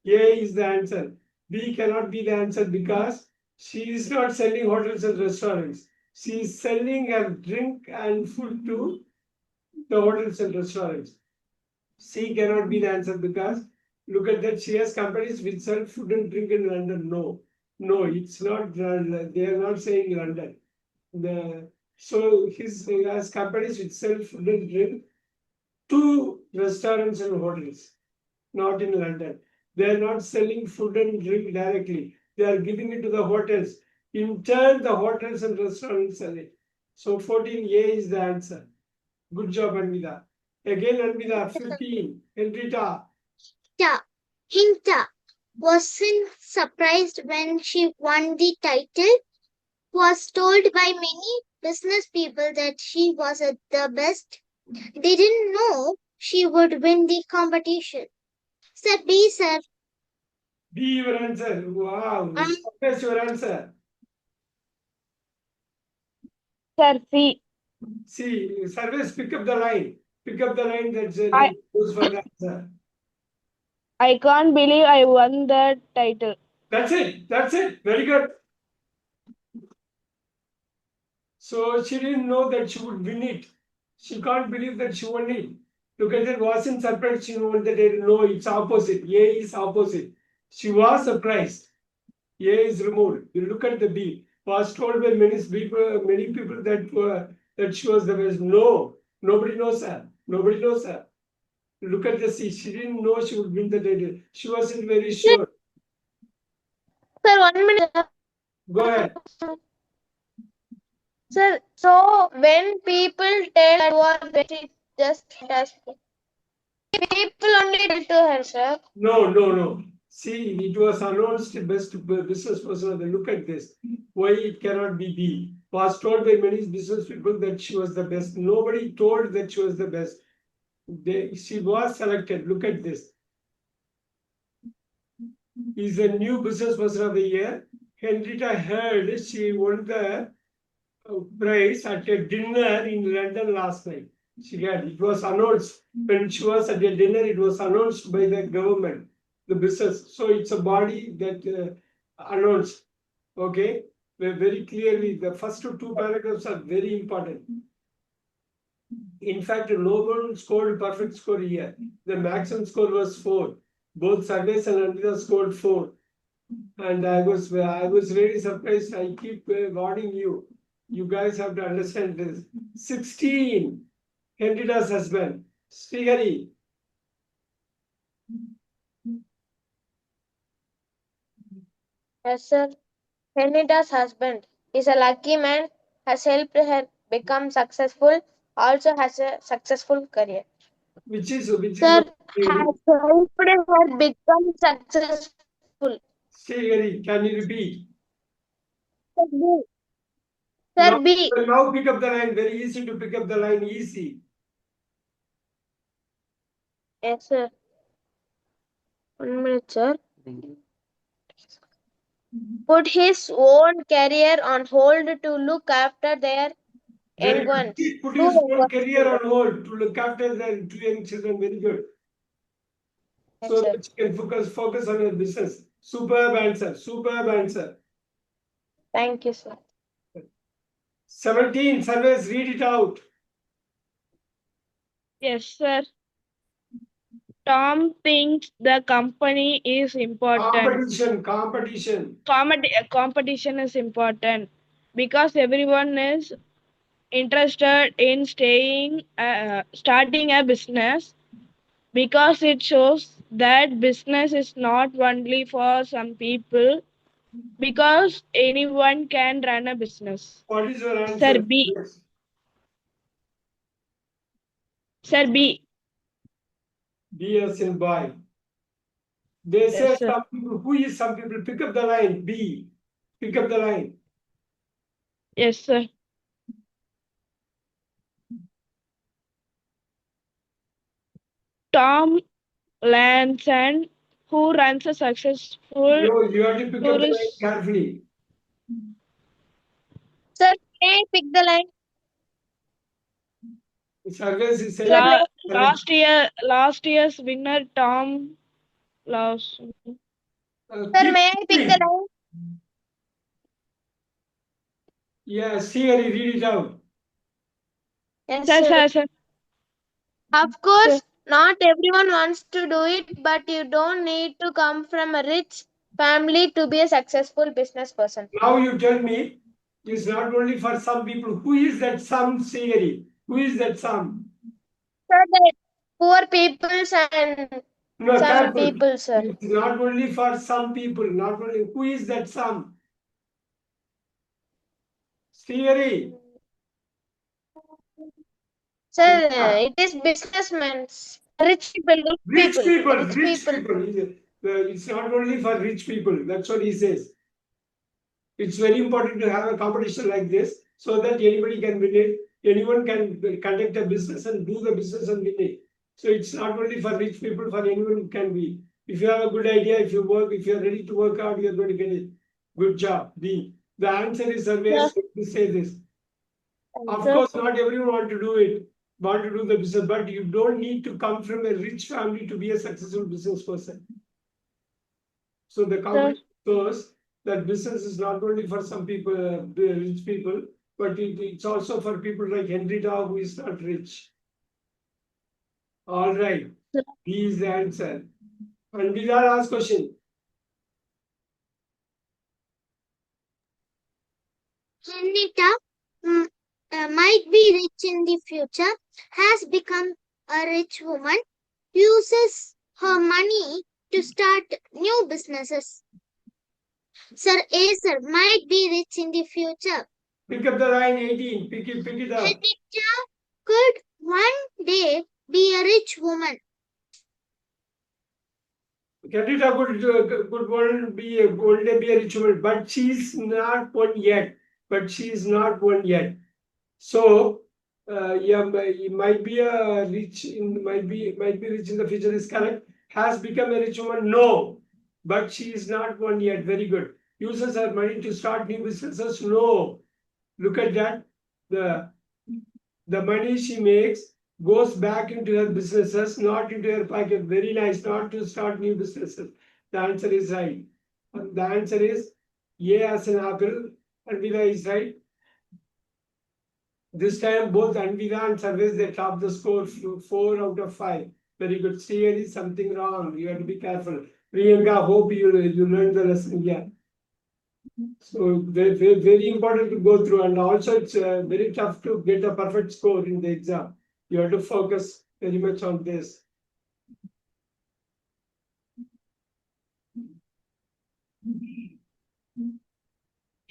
A is the answer. B cannot be the answer because she is not selling hotels and restaurants. She is selling her drink and food to the hotels and restaurants. C cannot be the answer because look at that. She has companies which sell food and drink in London. No, it's not. They are not saying London. So he has companies which sell food and drink to restaurants and hotels, not in London. They are not selling food and drink directly. They are giving it to the hotels. In turn, the hotels and restaurants sell it. So 14A is the answer. Good job, Anvida. Again, Anvida, 15. Henrietta. Yeah. Hinta wasn't surprised when she won the title, was told by many business people that she was the best. They didn't know she would win the competition. Sir, B, sir. B, your answer. Wow. That's your answer. Sir, C. See, service, pick up the line. Pick up the line that I- goes for the answer. I can't believe I won the title. That's it. Very good. So she didn't know that she would win it. She can't believe that she won it. Look at it, wasn't surprised she won the data. No, it's opposite. A is opposite. She was surprised. A is removed. You look at the B. Was told by many people that she was the best. No, nobody knows her. Nobody knows her. Look at the C. She didn't know she would win the title. She wasn't very sure. Sir, 1 minute. Go ahead. Sir, so when people tell that what it just has people only tell to her, sir. No. See, it was announced best business person. Look at this. Why it cannot be B? Was told by many business people that she was the best. Nobody told that she was the best. She was selected. Look at this. Is a new business person of the year. Henrietta heard she won the prize at a dinner in London last night. It was announced when she was at a dinner. It was announced by the government, the business. So it's a body that announced. Okay, very clearly. The first two paragraphs are very important. In fact, no one scored perfect score here. The maximum score was 4. Both surveys and Andrea scored 4. And I was really surprised. I keep warning you. You guys have to understand this. 16. Henrietta's husband. Srihari. Yes, sir. Henrietta's husband is a lucky man, has helped her become successful, also has a successful career. Which is Sir, has helped her become successful. Srihari, can you repeat? Sir, B. Sir, B. Now pick up the line. Very easy to pick up the line. Easy. Yes, sir. 1 minute, sir. Put his own career on hold to look after their young ones. Put his own career on hold to look after their 2 young children. Very good. Yes, So sir. that you can focus on your business. Superb answer. Superb answer. Thank you, sir. 17 surveys. Read it out. Yes, sir. Tom thinks the company is important. Competition. Competition is important because everyone is interested in starting a business, because it shows that business is not only for some people, because anyone can run a business. What is your answer? Sir, B. Yes. Sir, B. B as in boy. They Yes, say sir. some people. Who is some people? Pick up the line. B. Pick up the line. Yes, sir. Tom Lanson, who runs a successful No, you have to pick up the line tourist. carefully. Sir, may I pick the line? Surveys is saying Last year's winner, Tom Lawson. Sir, may I pick the line? Yeah, Srihari, read it out. Yes, Sir. sir. Of course, not everyone wants to do it, but you don't need to come from a rich family to be a successful business person. Now you tell me, it's not only for some people. Who is that some, Srihari? Who is that some? Sir, the poor peoples and No, some careful. people, sir. It's not only for some people. Not only. Who is that some? Srihari. Sir, it is businessmen, rich people, Rich people. rich people. It's not only for rich people. That's what he says. It's very important to have a competition like this so that anybody can win it. Anyone can conduct a business and do the business and win it. So it's not only for rich people, for anyone can be. If you have a good idea, if you're ready to work hard, you're going to get it. Good job. B. The answer is always to say this. Of course, not everyone want to do the business, but you don't need to come from a rich family to be a successful business person. So the company shows that business is not only for some people, rich people, but it's also for people like Henrietta who is not rich. All right, B is the answer. And we are last question. Henrietta might be rich in the future, has become a rich woman, uses her money to start new businesses. Sir Acer might be rich in the future. Pick up the line 18. Pick it up. Henrietta could one day be a rich woman. Henrietta could one be a rich woman, but she's not one yet. So, yeah, it might be rich in the future is correct. Has become a rich woman? No, but she is not one yet. Very good. Uses her money to start new businesses? No. Look at that. The money she makes goes back into her businesses, not into her pocket. Very nice. Not to start new businesses. The answer is right. And the answer is A as an apple. And Vida is right. This time, both Anvida and Service, they top the score 4 out of 5. Very good. Here is something wrong. You have to be careful. Priyanka, hope you learned the lesson here. So very important to go through, and also it's very tough to get a perfect score in the exam. You have to focus very much on this.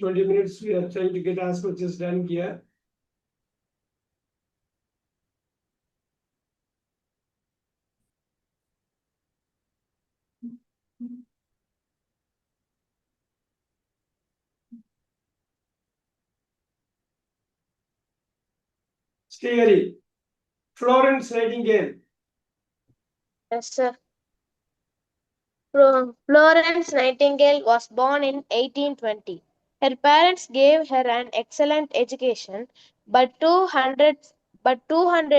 $20. We are trying to get as much as done here. Stay ready. Florence Nightingale. Yes, sir. Florence Nightingale was born in 1820. Her parents gave her an excellent education, but 200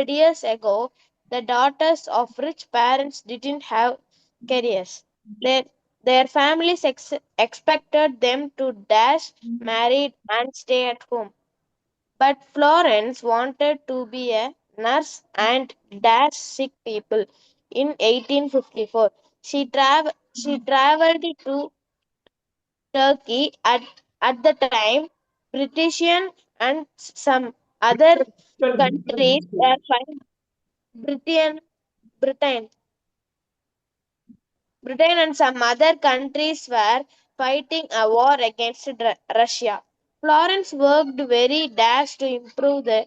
years ago, the daughters of rich parents didn't have careers. Their families expected them to dash, marry, and stay at home. But Florence wanted to be a nurse and dash sick people. In 1854, she traveled to Turkey. At the time, British and some other countries were fighting. Britain, Britain, Britain and some other countries were fighting a war against Russia. Florence worked very dash to improve the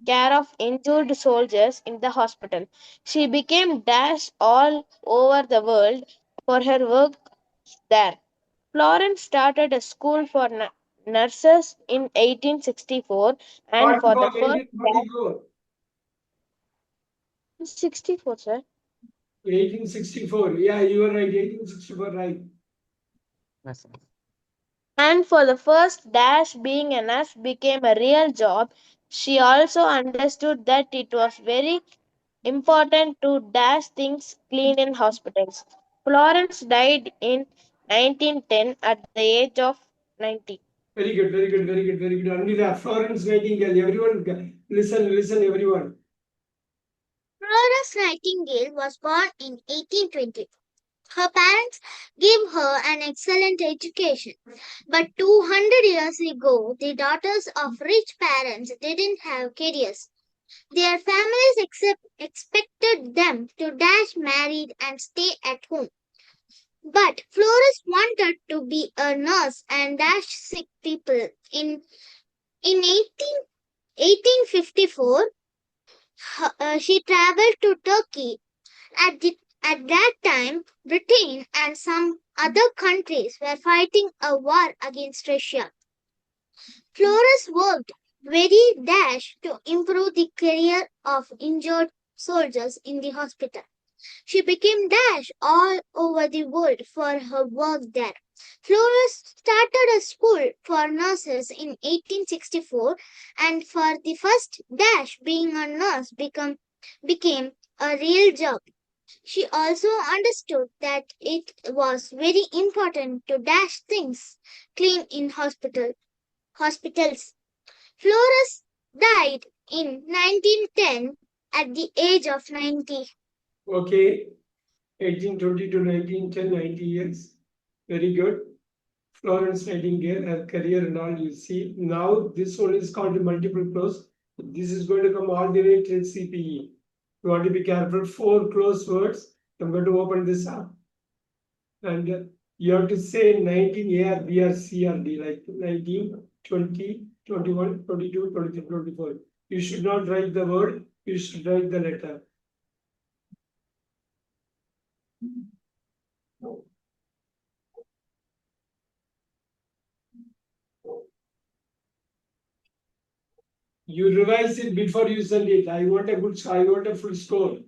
care of injured soldiers in the hospital. She became dash all over the world for her work there. Florence started a school for nurses in 1864 and for the first 1844. 64, sir. 1864. Yeah, you are right. 1864, right. And for the first dash, being a nurse became a real job. She also understood that it was very important to dash things clean in hospitals. Florence died in 1910 at the age of 90. Very good, very good, very good, very good. Only that Florence Nightingale. Everyone, listen, everyone. Florence Nightingale was born in 1820. Her parents gave her an excellent education. But 200 years ago, the daughters of rich parents didn't have careers. Their families expected them to dash married and stay at home. But Florence wanted to be a nurse and dash sick people. In 1854, she traveled to Turkey. At that time, Britain and some other countries were fighting a war against Russia. Flores worked very dash to improve the career of injured soldiers in the hospital. She became dash all over the world for her work there. Flores started a school for nurses in 1864, and for the first dash, being a nurse became a real job. She also understood that it was very important to dash things clean in hospitals. Flores died in 1910 at the age of 90. Okay, 1820 to 1910, 90 years. Very good. Florence Nightingale, her career and all you see. Now this one is called multiple close. This is going to come all the way till CPE. You want to be careful. 4 close words. I'm going to open this up. And you have to say 19 A or B or C or D, like 19, 20, 21, 22, 23, 24. You should not write the word, you should write the letter. You revise it before you send it. I want a full score.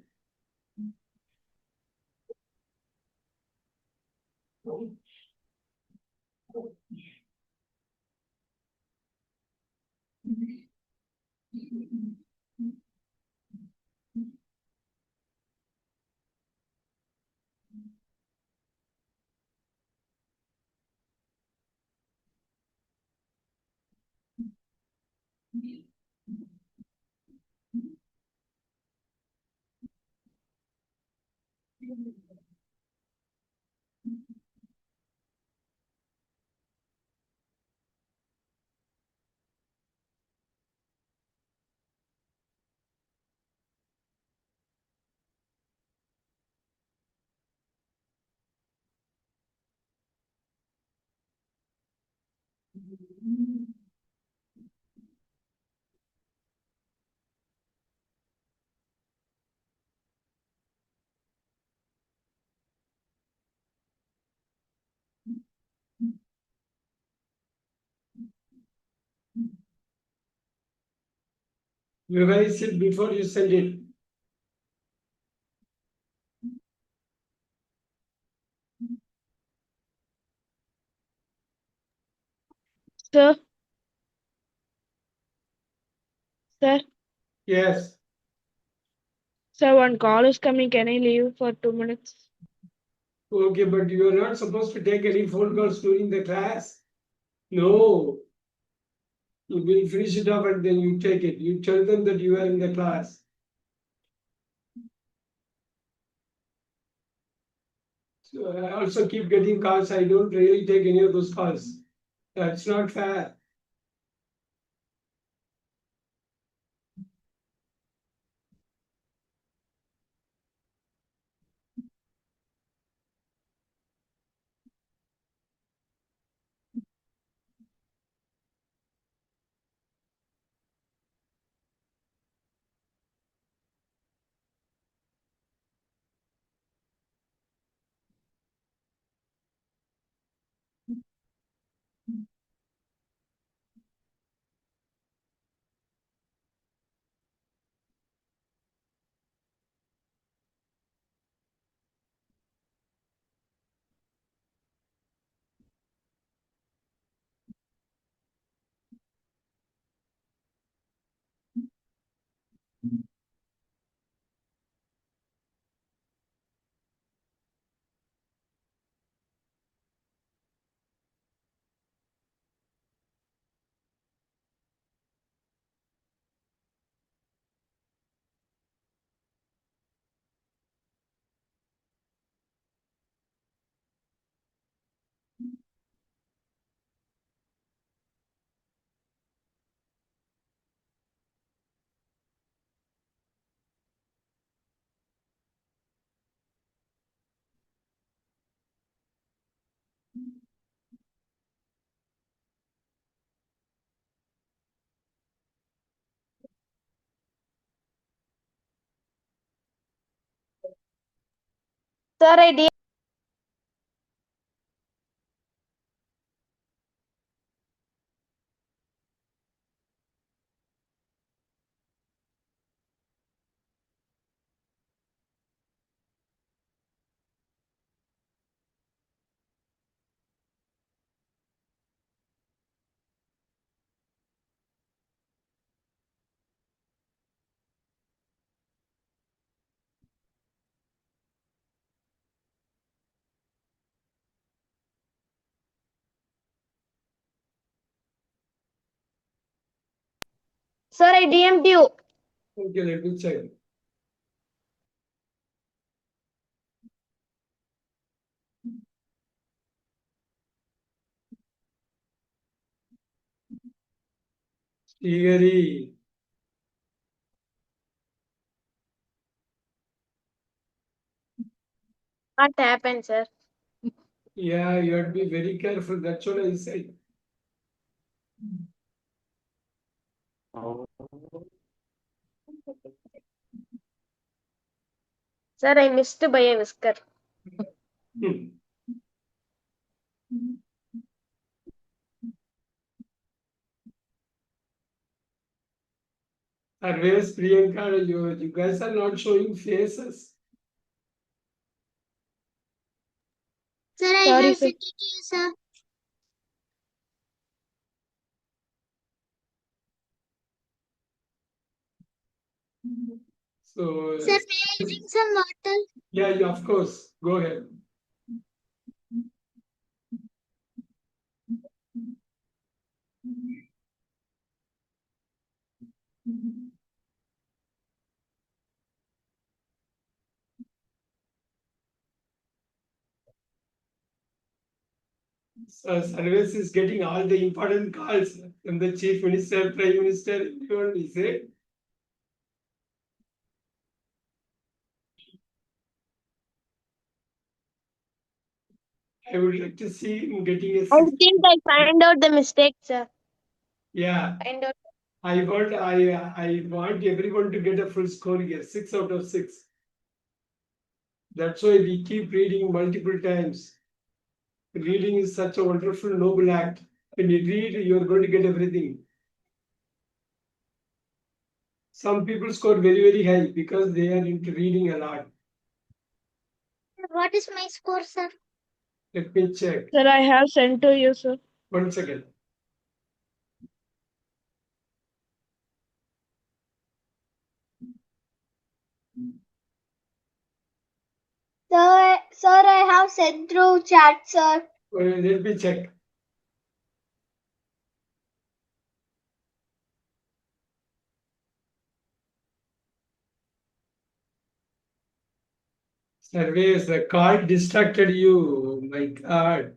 Revise it before you send it. Sir. Sir. Yes. Sir, one call is coming. Can I leave for 2 minutes? Okay, but you are not supposed to take any phone calls during the class. No. You will finish it up and then you take it. You tell them that you are in the class. So I also keep getting calls. I don't really take any of those calls. That's not fair. Sir, I did. Sir, I DM'd you. Okay, let me check. Srigari. What happened, sir? Yeah, you have to be very careful. That's what I said. Sir, I missed by a whisker. Hmm. Where's Priyanka? You guys are not showing faces. Sir, I Sorry, have sir. sent it to you, sir. So, Sir, may I drink some water? yeah, of course. Go ahead. Service is getting all the important calls from the Chief Minister, Prime Minister, everyone is it. I would like to see him getting a I six. think I find out the mistake, sir. Yeah, Find out. I want everyone to get a full score here, 6 out of 6. That's why we keep reading multiple times. Reading is such a wonderful, noble act. When you read, you are going to get everything. Some people score very, very high because they are into reading a lot. What is my score, sir? Let me check. Sir, I have sent to you, sir. 1 second. Sir, I have sent through chat, sir. Let me check. Surveys, the card distracted you. My God.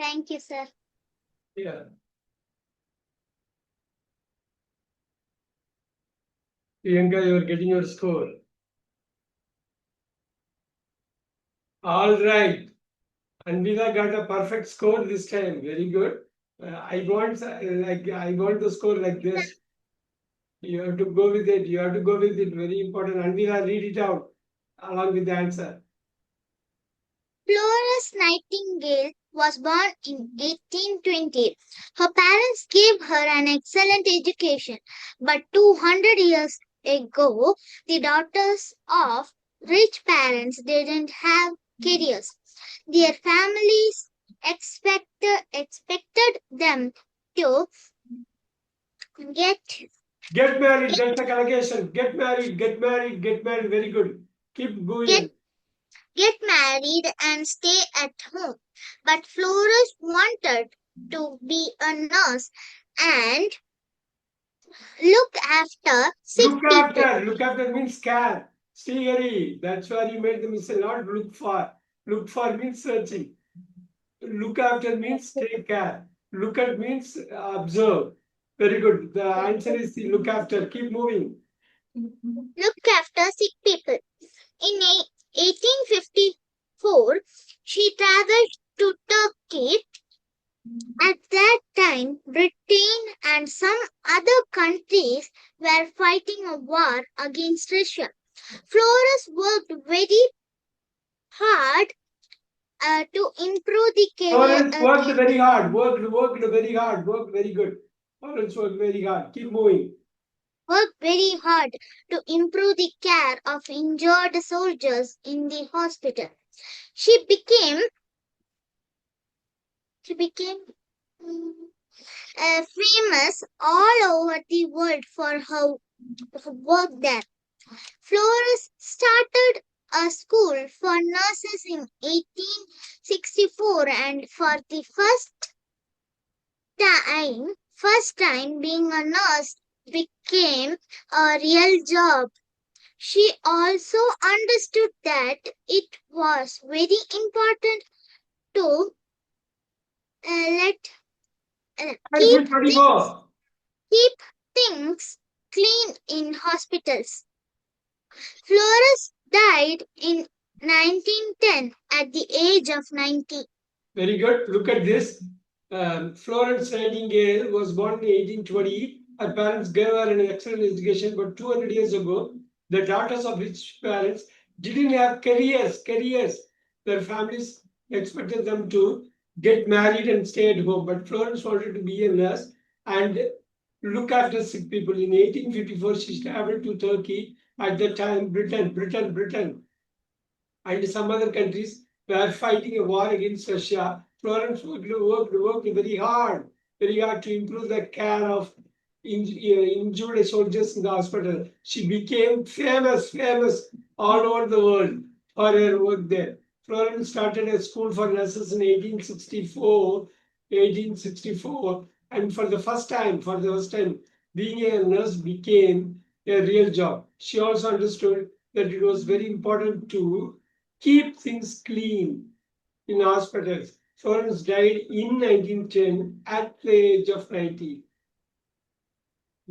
Thank you, sir. Yeah. Priyanka, you are getting your score. All right. Anvila got a perfect score this time. Very good. I want the score like this. You have to go with it. You have to go with it. Very important. Anvila, read it out along with the answer. Florence Nightingale was born in 1820. Her parents gave her an excellent education, but 200 years ago, the daughters of rich parents didn't have careers. Their families expected them to get Get married. That's the allegation. Get married. Get married. Get married. Very good. Keep going. get married and stay at home. But Florence wanted to be a nurse and look after sick Look people. after. Look after means care. Srigari. That's why you made the mistake. Not look for. Look for means searching. Look after means take care. Look at means observe. Very good. The answer is look after. Keep moving. Look after sick people. In 1854, she traveled to Turkey. At that time, Britain and some other countries were fighting a war against Russia. Flores worked very hard to improve the Florence worked career. very hard. Worked very hard. Worked very good. Florence worked very hard. Keep moving. worked very hard to improve the care of injured soldiers in the hospital. She became famous all over the world for her work there. Flores started a school for nurses in 1864 and for the first time being a nurse became a real job. She also understood that it was very important to keep 24. things clean in hospitals. Flores died in 1910 at the age of 90. Very good. Look at this. Florence Nightingale was born in 1820. Her parents gave her an excellent education, but 200 years ago, the daughters of rich parents didn't have careers. Their families expected them to get married and stay at home. But Florence wanted to be a nurse and look after sick people. In 1854, she traveled to Turkey. At that time, Britain, and some other countries were fighting a war against Russia. Florence worked very hard to improve the care of injured soldiers in the hospital. She became famous all over the world for her work there. Florence started a school for nurses in 1864, and for the first time, being a nurse became a real job. She also understood that it was very important to keep things clean in hospitals. Florence died in 1910 at the age of 90.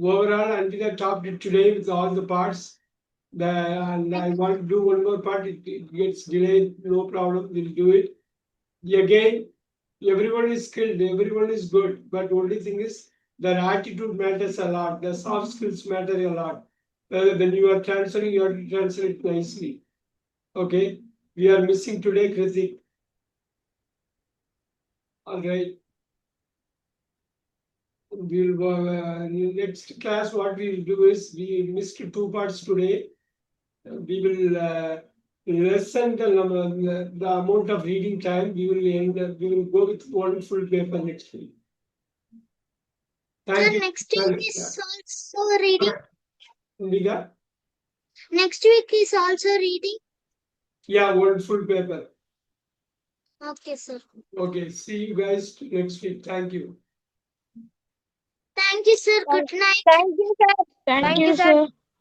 Overall, Antika talked it today with all the parts. And I want to do one more part. It gets delayed, no problem, we'll do it. Again, everyone is skilled, everyone is good, but only thing is their attitude matters a lot, the soft skills matter a lot. When you are transferring, you have to transfer it nicely. Okay, we are missing today, Kritik. All right. We'll next class. What we'll do is we missed 2 parts today. We will lessen the amount of reading time. We will go with one full paper next week. Thank you. Next week is also reading. Indika? Next week is also reading. Yeah, one full paper. Okay, sir. Okay, see you guys next week. Thank you. Thank you, sir. Good night. Thank you, sir. Thank you, sir.